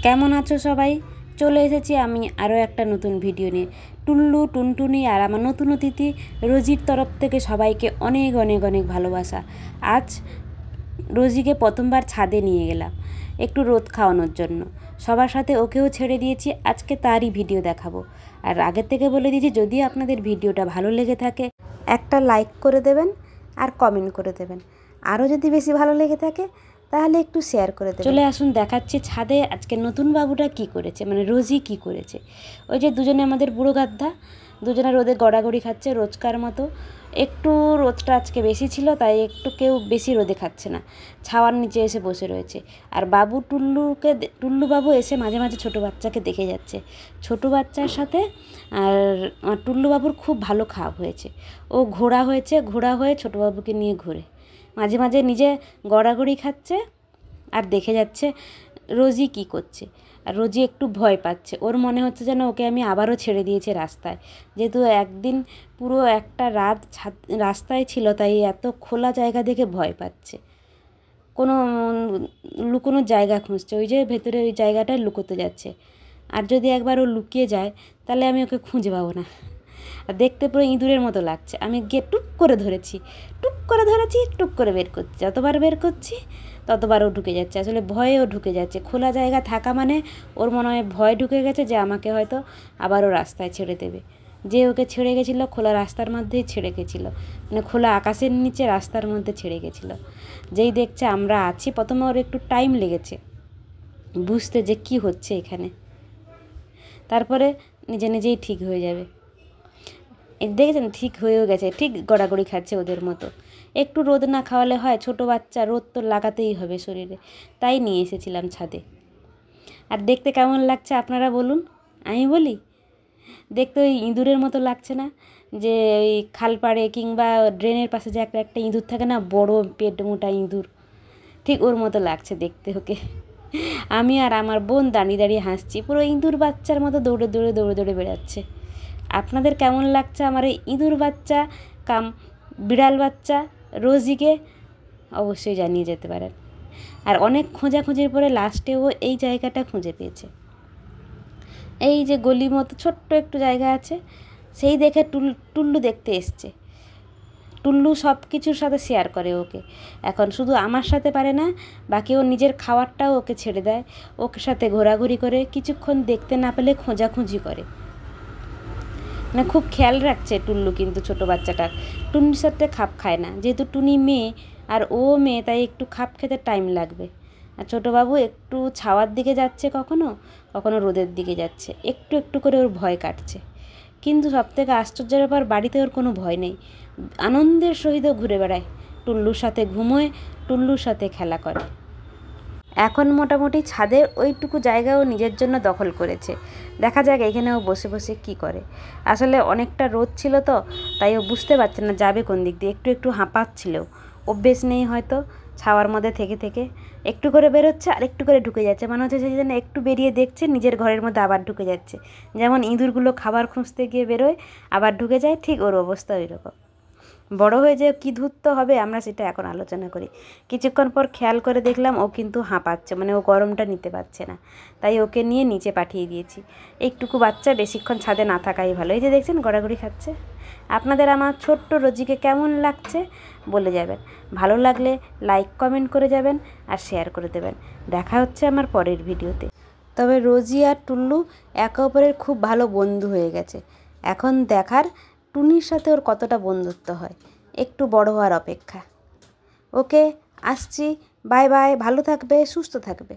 কেমন আছো সবাই? চলে এসেছি আমি আরও একটা নতুন ভিডিও নিয়ে। টুল্লু, টুনটুনি আর আমার নতুন অতিথি রোজির তরফ থেকে সবাইকে অনেক অনেক অনেক ভালোবাসা। আজ রোজিকে প্রথমবার ছাদে নিয়ে গেলাম একটু রোদ খাওয়ানোর জন্য। সবার সাথে ওকেও ছেড়ে দিয়েছি, আজকে তারই ভিডিও দেখাবো। আর আগের থেকে বলে দিয়েছি, যদি আপনাদের ভিডিওটা ভালো লেগে থাকে একটা লাইক করে দেবেন আর কমেন্ট করে দেবেন। আরও যদি বেশি ভালো লেগে থাকে তাহলে একটু শেয়ার করে দেবেন। চলে আসুন, দেখাচ্ছি ছাদে আজকে নতুন বাবুটা কি করেছে, মানে রোজি কি করেছে। ওই যে দুজনে আমাদের বুড়ো গাদ্ধা, দুজনে রোদে গড়াগড়ি খাচ্ছে রোজকার মতো। একটু রোদটা আজকে বেশি ছিল, তাই একটু কেউ বেশি রোদে খাচ্ছে না, ছাওয়ার নিচে এসে বসে রয়েছে। আর বাবু টুল্লু বাবু এসে মাঝে মাঝে ছোটো বাচ্চাকে দেখে যাচ্ছে। ছোটো বাচ্চার সাথে আর টুল্লু বাবুর খুব ভালো খাপ হয়েছে। ও ঘোড়া হয়ে ছোটো বাবুকে নিয়ে ঘোরে, মাঝে মাঝে নিজে গড়াগড়ি খাচ্ছে আর দেখে যাচ্ছে রোজি কি করছে। আর রোজি একটু ভয় পাচ্ছে, ওর মনে হচ্ছে যেন ওকে আমি আবারও ছেড়ে দিয়েছি রাস্তায়। যেহেতু একদিন পুরো একটা রাত রাস্তায় ছিল, তাই এত খোলা জায়গা দেখে ভয় পাচ্ছে। কোনো লুকোনোর জায়গা খুঁজছে, ওই যে ভেতরে ওই জায়গাটায় লুকোতে যাচ্ছে। আর যদি একবার ও লুকিয়ে যায় তাহলে আমি ওকে খুঁজে পাবো না। আর দেখতে পুরো ইঁদুরের মতো লাগছে। আমি গিয়ে টুক করে ধরেছি, টুক করে বের করছি। যতবার বের করছি ততবার ও ঢুকে যাচ্ছে। আসলে ভয়ে ও ঢুকে যাচ্ছে। খোলা জায়গা থাকা মানে ওর মনে হয় ভয় ঢুকে গেছে যে আমাকে হয়তো আবারও রাস্তায় ছেড়ে দেবে। যে ওকে ছেড়ে গেছিলো খোলা রাস্তার মধ্যেই ছেড়ে গেছিলো, মানে খোলা আকাশের নিচে রাস্তার মধ্যে ছেড়ে গেছিলো। যেই দেখছে আমরা আছি, প্রথমে ওর একটু টাইম লেগেছে বুঝতে যে কি হচ্ছে এখানে, তারপরে নিজে নিজেই ঠিক হয়ে যাবে। দেখেছেন, ঠিক হয়েও গেছে, ঠিক গড়াগড়ি খাচ্ছে ওদের মতো। একটু রোদ না খাওয়ালে হয়, ছোটো বাচ্চা, রোদ তো লাগাতেই হবে শরীরে, তাই নিয়ে এসেছিলাম ছাদে। আর দেখতে কেমন লাগছে আপনারা বলুন? আমি বলি, দেখতে ওই ইঁদুরের মতো লাগছে না? যে ওই খালপাড়ে কিংবা ড্রেনের পাশে যে একটা ইঁদুর থাকে না, বড় পেট মোটা ইঁদুর, ঠিক ওর মতো লাগছে দেখতে ওকে। আমি আর আমার বোন দাঁড়িয়ে দাঁড়িয়ে হাসছি, পুরো ইঁদুর বাচ্চার মতো দৌড়ে দৌড়ে বেড়াচ্ছে। আপনাদের কেমন লাগছে আমার এই ইঁদুর বাচ্চা কাম বিড়াল বাচ্চা রোজিকে? অবশ্যই জানিয়ে যেতে পারেন। আর অনেক খোঁজাখুঁজির পরে লাস্টে ও এই জায়গাটা খুঁজে পেয়েছে। এই যে গলি মতো ছোট্ট একটু জায়গা আছে, সেই দেখে টুল্লু দেখতে এসছে। টুল্লু সব কিছুর সাথে শেয়ার করে ওকে। এখন শুধু আমার সাথে পারে না, বাকি ও নিজের খাওয়ারটাও ওকে ছেড়ে দেয়, ওকে সাথে ঘোরাঘুরি করে, কিছুক্ষণ দেখতে না পেলে খোঁজাখুঁজি করে। মানে খুব খেয়াল রাখছে টুল্লু, কিন্তু ছোটো বাচ্চাটার টুনির সাথে খাপ খায় না। যেহেতু টুনি মেয়ে আর ও মেয়ে, তাই একটু খাপ খেতে টাইম লাগবে। আর ছোটোবাবু একটু ছাওয়ার দিকে যাচ্ছে, কখনো কখনো রোদের দিকে যাচ্ছে, একটু একটু করে ওর ভয় কাটছে। কিন্তু সবথেকে আশ্চর্যের ব্যাপার, বাড়িতে ওর কোনো ভয় নেই, আনন্দের সহিত ঘুরে বেড়ায়, টুল্লুর সাথে ঘুমোয়, টুল্লুর সাথে খেলা করে। এখন মোটামুটি ছাদের ওইটুকু জায়গাও নিজের জন্য দখল করেছে। দেখা যাক এখানে ও বসে বসে কী করে। আসলে অনেকটা রোদ ছিল তো, তাই ও বুঝতে পারছে না যাবে কোন দিক দিয়ে, একটু একটু হাঁপাচ্ছিল, অভ্যেস নেই হয়তো ছাওয়ার মধ্যে থেকে থেকে। একটু করে বেরোচ্ছে আর একটু করে ঢুকে যাচ্ছে, মনে হচ্ছে সেই জন্য একটু বেরিয়ে দেখছে, নিজের ঘরের মধ্যে আবার ঢুকে যাচ্ছে। যেমন ইঁদুরগুলো খাবার খুঁজতে গিয়ে বেরোয় আবার ঢুকে যায়, ঠিক ওর অবস্থা ওই রকম। বড় হয়ে যে কী ধূর্ত হবে আমরা সেটা এখন আলোচনা করি। কিছুক্ষণ পর খেয়াল করে দেখলাম ও কিন্তু হাঁপাচ্ছে, মানে ও গরমটা নিতে পারছে না, তাই ওকে নিয়ে নিচে পাঠিয়ে দিয়েছি। একটুকু বাচ্চা বেশিক্ষণ ছাদে না থাকাই ভালো। এই যে দেখছেন গড়াগড়ি খাচ্ছে। আপনাদের আমার ছোট্ট রোজিকে কেমন লাগছে বলে যাবেন। ভালো লাগলে লাইক কমেন্ট করে যাবেন আর শেয়ার করে দেবেন। দেখা হচ্ছে আমার পরের ভিডিওতে। তবে রোজি আর টুল্লু একে অপরের খুব ভালো বন্ধু হয়ে গেছে। এখন দেখার টুনির সাথে ওর কতটা বন্ধুত্ব হয়, একটু বড় হওয়ার অপেক্ষা। ওকে, আসছি, বাই বাই, ভালো থাকবে, সুস্থ থাকবে।